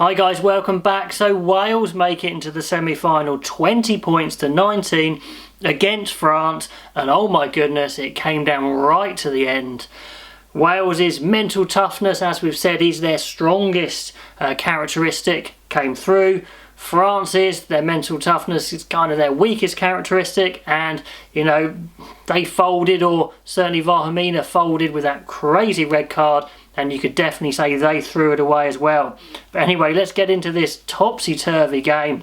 Hi guys, welcome back. So Wales make it into the semi-final, 20 points to 19 against France, and oh my goodness, it came down right to the end. Wales' mental toughness, as we've said, is their strongest characteristic, came through. France's, their mental toughness is kind of their weakest characteristic, and you know, they folded, or certainly Vahamina folded with that crazy red card, and you could definitely say they threw it away as well. But anyway, let's get into this topsy-turvy game.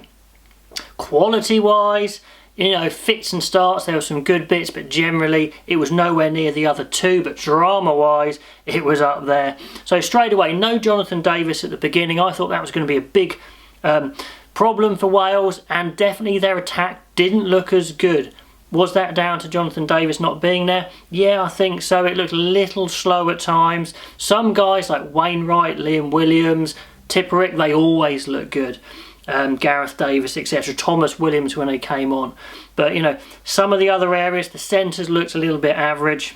Quality wise, you know, fits and starts, there were some good bits, but generally it was nowhere near the other two. But drama wise, it was up there. So straight away, no Jonathan Davies at the beginning. I thought that was going to be a big problem for Wales, and definitely their attack didn't look as good. Was that down to Jonathan Davies not being there? Yeah, I think so. It looked a little slow at times. Some guys like Wainwright, Liam Williams, Tipperick, they always look good. Gareth Davis, etc. Thomas Williams when they came on. But, you know, some of the other areas, the centres looked a little bit average.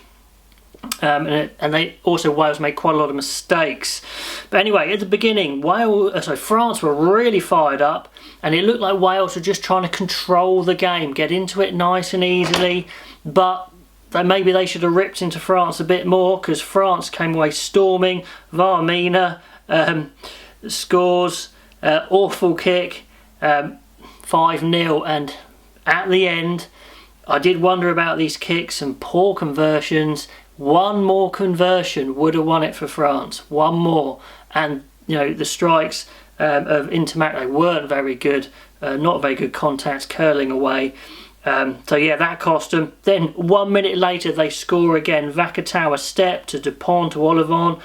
And Wales made quite a lot of mistakes. But anyway, at the beginning, France were really fired up, and it looked like Wales were just trying to control the game, get into it nice and easily. But maybe they should have ripped into France a bit more, because France came away storming. Vahamina scores, awful kick, 5-0, and at the end, I did wonder about these kicks and poor conversions. One more conversion would have won it for France. One more. And, you know, the strikes of Intermac, they weren't very good. Not very good contacts, curling away. So, yeah, that cost them. Then, 1 minute later, they score again. Vakatawa step to Dupont to Olivon.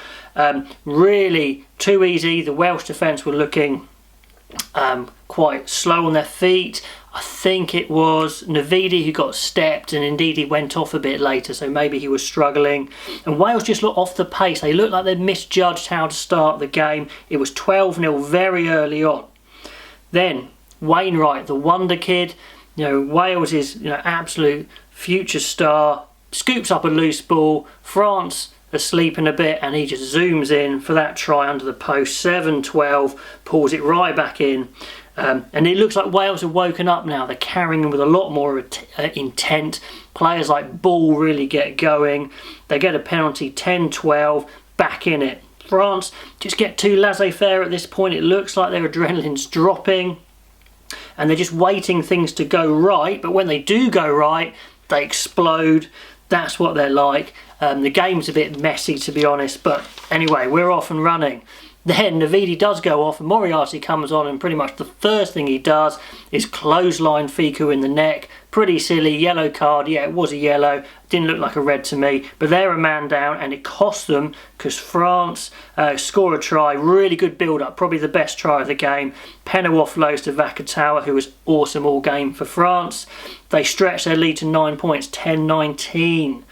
Really too easy. The Welsh defence were looking quite slow on their feet. I think it was Navidi who got stepped, and indeed he went off a bit later, so maybe he was struggling. And Wales just looked off the pace. They looked like they'd misjudged how to start the game. It was 12-0 very early on. Then Wainwright, the wonder kid, you know, Wales' absolute future star, scoops up a loose ball. France asleep in a bit, and he just zooms in for that try under the post. 7-12, pulls it right back in. And it looks like Wales have woken up now. They're carrying them with a lot more intent. Players like Ball really get going. They get a penalty, 10-12, back in it. France just get too laissez-faire at this point. It looks like their adrenaline's dropping, and they're just waiting things to go right. But when they do go right, they explode. That's what they're like. The game's a bit messy, to be honest. But anyway, we're off and running. Then Navidi does go off, and Moriarty comes on, and pretty much the first thing he does is clothesline Fiku in the neck. Pretty silly, yellow card. Yeah, it was a yellow. Didn't look like a red to me, but they're a man down, and it cost them because France score a try. Really good build-up, probably the best try of the game. Penna offloads to Vakatawa, who was awesome all game for France. They stretch their lead to 9 points, 10-19.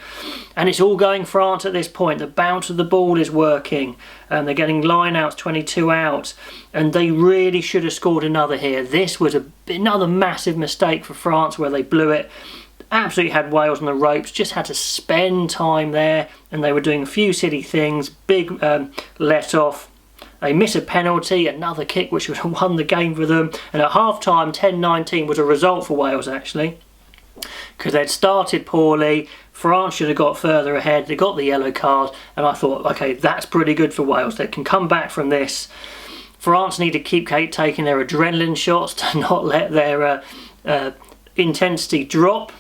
And it's all going France at this point. The bounce of the ball is working, and they're getting line-outs, 22 out, and they really should have scored another here. This was another massive mistake for France where they blew it. Absolutely had Wales on the ropes, just had to spend time there, and they were doing a few silly things. Big let off. They miss a penalty, another kick which would have won the game for them, and at half-time 10-19 was a result for Wales actually, because they'd started poorly. France should have got further ahead. They got the yellow card, and I thought, okay, that's pretty good for Wales. They can come back from this. France need to keep taking their adrenaline shots to not let their intensity drop.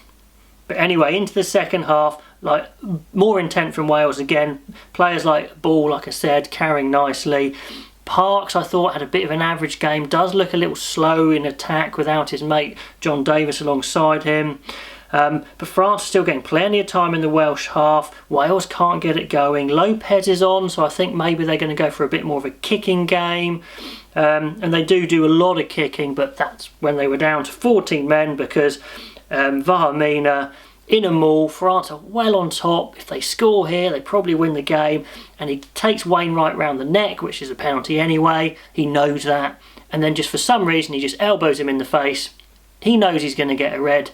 But anyway, into the second half, like more intent from Wales again. Players like Ball, like I said, carrying nicely. Parks, I thought, had a bit of an average game. Does look a little slow in attack without his mate John Davis alongside him. But France is still getting plenty of time in the Welsh half. Wales can't get it going. Lopez is on, so I think maybe they're going to go for a bit more of a kicking game. And they do a lot of kicking, but that's when they were down to 14 men, because Vahamina in a maul. France are well on top. If they score here, they probably win the game. And he takes Wainwright round the neck, which is a penalty anyway. He knows that. And then just for some reason, he just elbows him in the face. He knows he's going to get a red.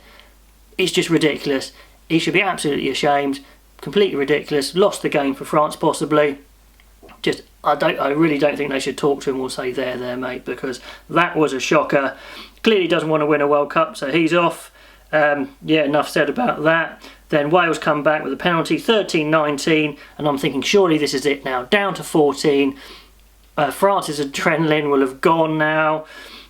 It's just ridiculous. He should be absolutely ashamed. Completely ridiculous. Lost the game for France, possibly. Just I really don't think they should talk to him or say there mate, because that was a shocker. Clearly doesn't want to win a World Cup, so he's off. Yeah, enough said about that. Then Wales come back with a penalty, 13-19, and I'm thinking surely this is it now, down to 14. France's adrenaline will have gone now.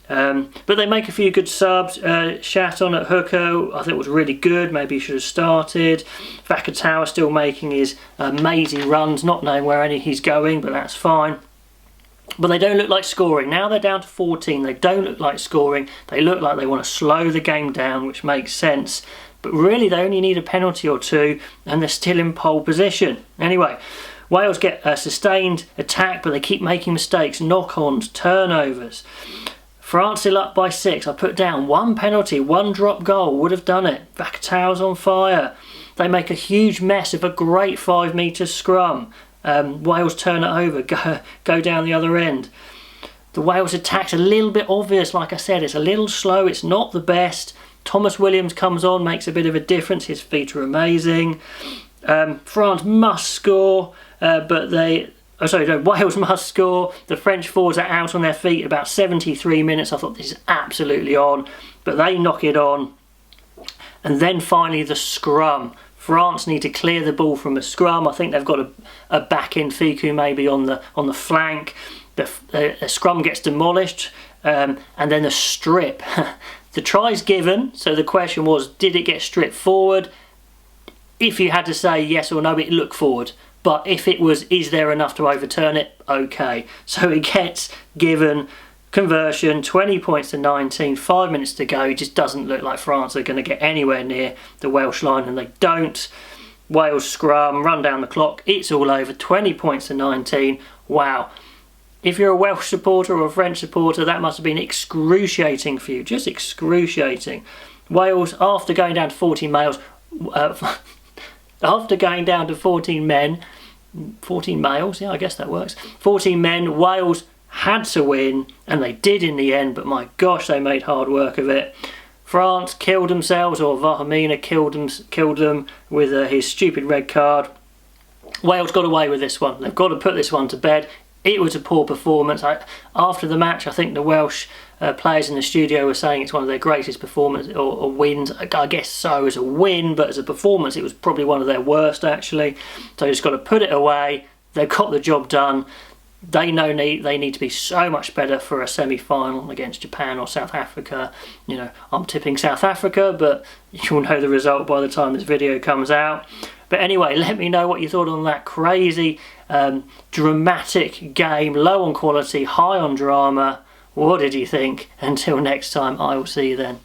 But they make a few good subs. Chaton at hooker, I think was really good. Maybe he should have started. Vakatawa still making his amazing runs, not knowing where he's going, but that's fine. But they don't look like scoring. Now they're down to 14. They don't look like scoring. They look like they want to slow the game down, which makes sense. But really, they only need a penalty or two, and they're still in pole position. Anyway, Wales get a sustained attack, but they keep making mistakes, knock-ons, turnovers. France still up by 6. I put down one penalty, one drop goal would have done it. Vakatawa's on fire. They make a huge mess of a great 5-metre scrum. Wales turn it over, go down the other end. The Wales attack's a little bit obvious, like I said. It's a little slow, it's not the best. Thomas Williams comes on, makes a bit of a difference. His feet are amazing. France must score, Wales must score. The French forwards are out on their feet about 73 minutes. I thought this is absolutely on, but they knock it on. And then finally the scrum. France need to clear the ball from a scrum. I think they've got a back in Fiku maybe on the flank. The scrum gets demolished, and then the strip. The try's given, so the question was, did it get stripped forward? If you had to say yes or no, it looked forward. But if it was, is there enough to overturn it? Okay. So it gets given, conversion, 20 points to 19, 5 minutes to go. It just doesn't look like France are going to get anywhere near the Welsh line, and they don't. Wales scrum, run down the clock, it's all over, 20 points to 19. Wow. If you're a Welsh supporter or a French supporter, that must have been excruciating for you, just excruciating. Wales, after going down to 14 males, after going down to 14 men, 14 males, yeah, I guess that works. 14 men, Wales had to win, and they did in the end, but my gosh, they made hard work of it. France killed themselves, or Vahamina killed them with his stupid red card. Wales got away with this one. They've got to put this one to bed. It was a poor performance. After the match, I think the Welsh players in the studio were saying it's one of their greatest performances or wins. I guess so as a win, but as a performance, it was probably one of their worst, actually. So you just got to put it away. They've got the job done. They know they need to be so much better for a semi-final against Japan or South Africa. You know, I'm tipping South Africa, but you'll know the result by the time this video comes out. But anyway, let me know what you thought on that crazy, dramatic game, low on quality, high on drama. What did you think? Until next time, I will see you then.